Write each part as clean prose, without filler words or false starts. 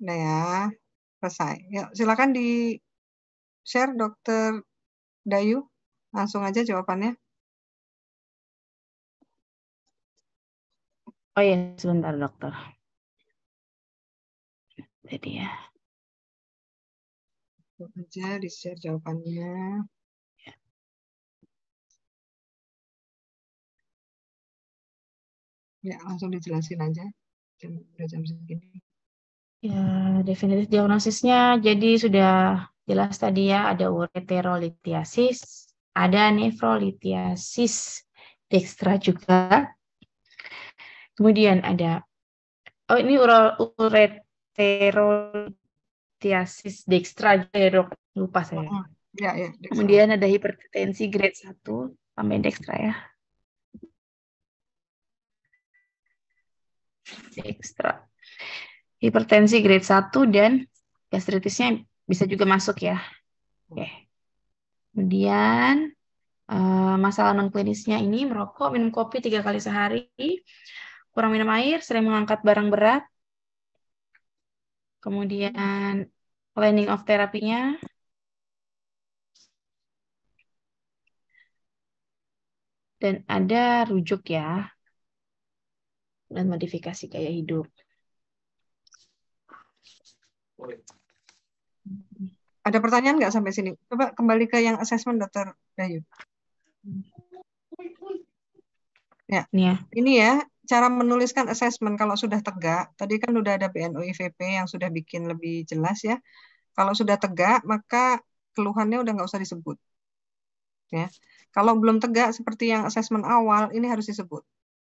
Udah ya, selesai. Yuk, silakan di-share Dokter Dayu. Langsung aja jawabannya. Oh iya, sebentar dokter. Jadi ya. Langsung aja di-share jawabannya. Ya, langsung dijelasin aja. Udah jam segini. Ya, definitif diagnosisnya jadi sudah jelas tadi ya, ada ureterolithiasis, ada nefrolithiasis dextra juga. Kemudian ada ini ureterolithiasis dextra ya, Dok. Lupa saya. Ya, dextra. Kemudian ada hipertensi grade 1 sampai dextra ya. Dextra. Hipertensi grade 1 dan gastritisnya bisa juga masuk ya. Oke. Kemudian masalah non klinisnya ini merokok, minum kopi 3 kali sehari, kurang minum air, sering mengangkat barang berat. Kemudian planning of terapinya. Dan ada rujuk ya. Dan modifikasi gaya hidup. Ada pertanyaan nggak sampai sini? Coba kembali ke yang assessment Dokter Dayu. Ya, ini ya cara menuliskan assessment kalau sudah tegak. Tadi kan udah ada BNO IVP yang sudah bikin lebih jelas ya. Kalau sudah tegak, maka keluhannya udah nggak usah disebut. Ya, kalau belum tegak seperti yang assessment awal, ini harus disebut.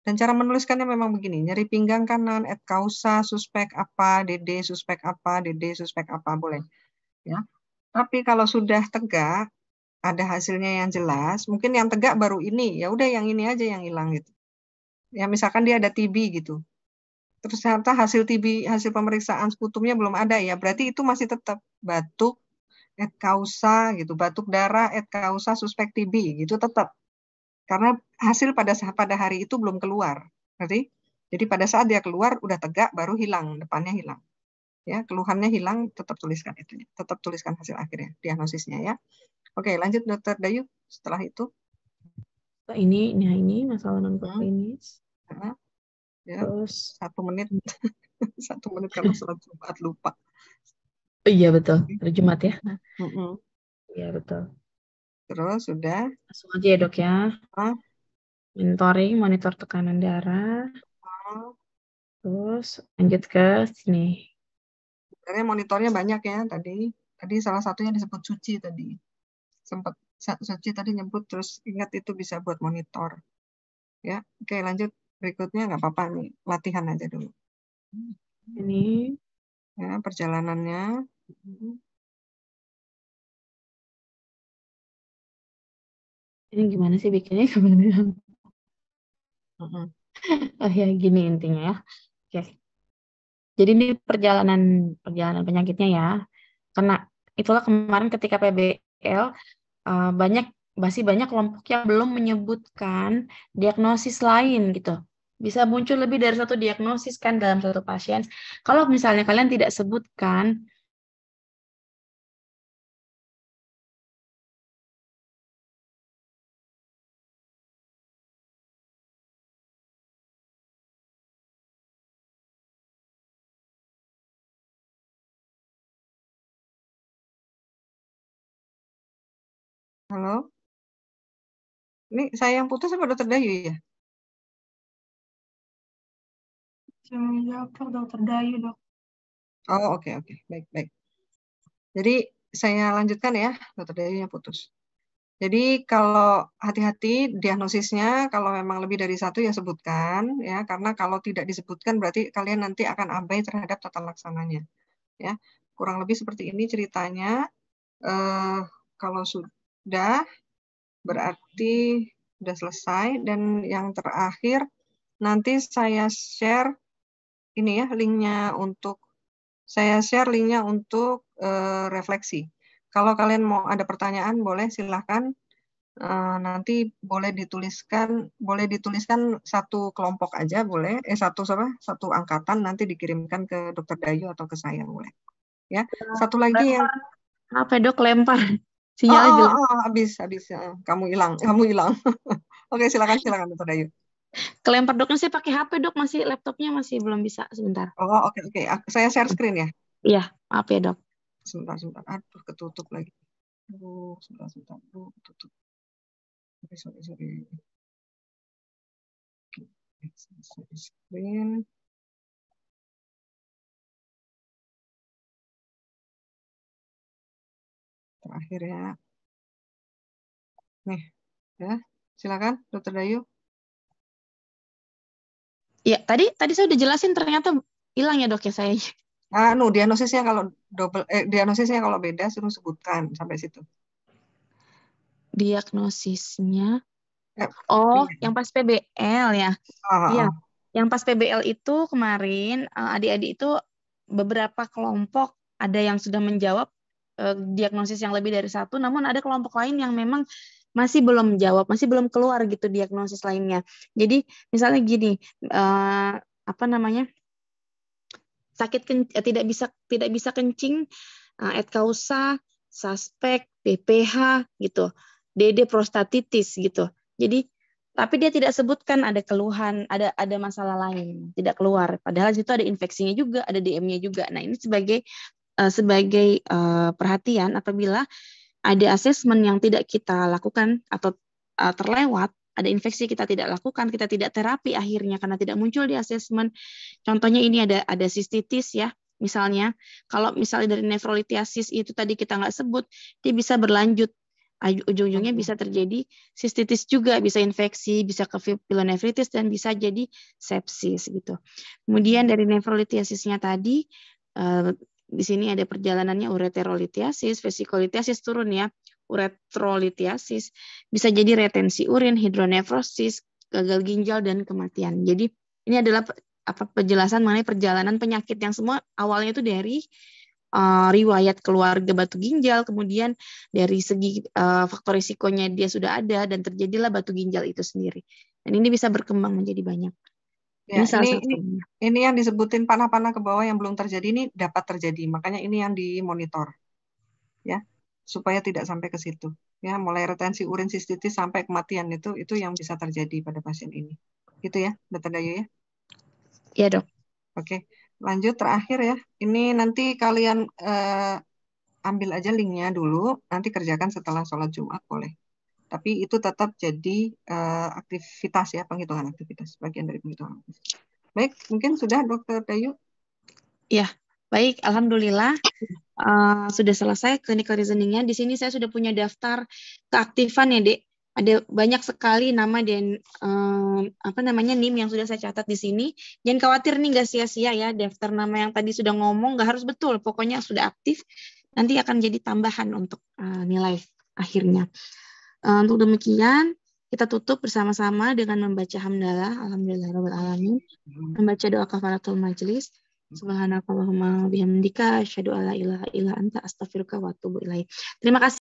Dan cara menuliskannya memang begini, nyeri pinggang kanan, et causa, suspek apa, DD, suspek apa, DD, suspek apa, boleh. Ya. Tapi kalau sudah tegak, ada hasilnya yang jelas, mungkin yang tegak baru ini, ya udah yang ini aja yang hilang gitu. Ya misalkan dia ada TB gitu. Terus ternyata hasil TB, hasil pemeriksaan sputumnya belum ada ya, berarti itu masih tetap batuk, et causa gitu, batuk darah, et causa, suspek TB gitu tetap. Karena hasil pada hari itu belum keluar. Ngerti? Jadi pada saat dia keluar udah tegak baru hilang, depannya hilang. Ya, keluhannya hilang, tetap tuliskan itu. Tetap tuliskan hasil akhirnya, diagnosisnya ya. Oke, lanjut Dokter Dayu setelah itu. Ini masalah non klinis. Ya, Terus 1 menit. 1 menit karena sholat Jumat lupa. iya betul, hari Jumat ya. Iya betul. Terus sudah. Langsung aja ya dok ya. Monitoring, monitor tekanan darah. Terus lanjut ke sini. Sebenarnya monitornya banyak ya tadi. Tadi salah satunya disebut suci tadi. Sempat suci tadi nyebut, terus ingat itu bisa buat monitor. Ya, oke lanjut. Berikutnya nggak apa-apa nih, latihan aja dulu. Ini. Ya, perjalanannya. Ini gimana sih bikinnya sebenarnya? Oh ya, gini intinya ya. Oke. Jadi ini perjalanan penyakitnya ya. Karena itulah kemarin ketika PBL masih banyak kelompok yang belum menyebutkan diagnosis lain gitu. Bisa muncul lebih dari satu diagnosis kan dalam satu pasien. Kalau misalnya kalian tidak sebutkan Halo? Ini saya yang putus apa Dokter Dayu ya? Saya Dokter Dayu, dok. Oh, oke. Baik. Jadi saya lanjutkan ya, Dokter Dayu yang putus. Jadi kalau hati-hati diagnosisnya, kalau memang lebih dari satu ya sebutkan ya, karena kalau tidak disebutkan berarti kalian nanti akan abai terhadap tata laksananya. Ya, kurang lebih seperti ini ceritanya. Kalau sudah berarti sudah selesai, dan yang terakhir nanti saya share ini ya linknya untuk refleksi. Kalau kalian mau ada pertanyaan boleh silahkan Nanti boleh dituliskan satu kelompok aja boleh, satu angkatan nanti dikirimkan ke Dokter Dayu atau ke saya boleh. Ya, satu lagi yang Lempar. Apa dok lempar? oh, Sinyalnya oh, jelek. oh, habis kamu hilang. Oke, silakan Dokter Dayu. Kelempar doknya saya pakai HP dok, masih laptopnya masih belum bisa sebentar. Oh, oke. Saya share screen ya. Iya, maaf ya dok. Sebentar. Aduh, ketutup lagi. Sebentar. Aduh, ketutup. Sorry. Share screen. Terakhir ya. Nih, ya. Silakan, Dokter Dayu. Iya, tadi saya udah jelasin ternyata hilang ya dok ya saya. Diagnosisnya kalau beda suruh sebutkan sampai situ. Diagnosisnya. Eh, Oh, iya. yang pas PBL ya. Iya, Oh. yang pas PBL itu kemarin adik-adik itu beberapa kelompok ada yang sudah menjawab diagnosis yang lebih dari satu, namun ada kelompok lain yang memang masih belum jawab, masih belum keluar gitu diagnosis lainnya. Jadi misalnya gini, apa namanya, tidak bisa kencing, et causa, suspek, PPH gitu, DD prostatitis gitu. Jadi tapi dia tidak sebutkan ada keluhan, ada masalah lain, tidak keluar. Padahal di situ ada infeksinya juga, ada DM-nya juga. Nah, ini sebagai perhatian apabila ada asesmen yang tidak kita lakukan atau terlewat, ada infeksi kita tidak lakukan, kita tidak terapi akhirnya karena tidak muncul di asesmen. Contohnya ini ada sistitis ya. Misalnya, kalau misalnya dari nefrolitiasis itu tadi kita nggak sebut, dia bisa berlanjut. Ujung-ujungnya bisa terjadi sistitis juga, bisa infeksi, bisa ke pilonefritis, dan bisa jadi sepsis gitu. Kemudian dari nefrolitiasisnya tadi, di sini ada perjalanannya ureterolitiasis, vesikolitiasis turun ya, uretrolitiasis, bisa jadi retensi urin, hidronefrosis, gagal ginjal, dan kematian. Jadi ini adalah penjelasan mengenai perjalanan penyakit yang semua awalnya itu dari riwayat keluarga batu ginjal, kemudian dari segi faktor risikonya dia sudah ada dan terjadilah batu ginjal itu sendiri. Dan ini bisa berkembang menjadi banyak. Ya, Ini salah satunya. ini yang disebutin panah-panah ke bawah yang belum terjadi ini dapat terjadi. Makanya ini yang dimonitor. Ya, supaya tidak sampai ke situ. Ya, mulai retensi urin, sistitis sampai kematian itu yang bisa terjadi pada pasien ini. Gitu ya, Dokter Dayu ya. Iya, Dok. Oke, lanjut terakhir ya. Ini nanti kalian ambil aja linknya dulu, nanti kerjakan setelah sholat Jumat boleh. Tapi itu tetap jadi aktivitas ya, penghitungan aktivitas, bagian dari penghitungan aktivitas. Baik, mungkin sudah Dokter Dayu. Ya, baik. Alhamdulillah sudah selesai clinical reasoningnya. Di sini saya sudah punya daftar keaktifan ya, Dek. Ada banyak sekali nama dan NIM yang sudah saya catat di sini. Jangan khawatir nih nggak sia-sia ya, daftar nama yang tadi sudah ngomong nggak harus betul, pokoknya sudah aktif. Nanti akan jadi tambahan untuk nilai akhirnya. Untuk demikian, kita tutup bersama-sama dengan membaca hamdalah, alhamdulillahirabbil alamin, membaca doa kafaratul majelis. Subhanakallahumma bihamdika asyhadu alla ilaha illa anta astaghfiruka wa atubu ilaik. Terima kasih.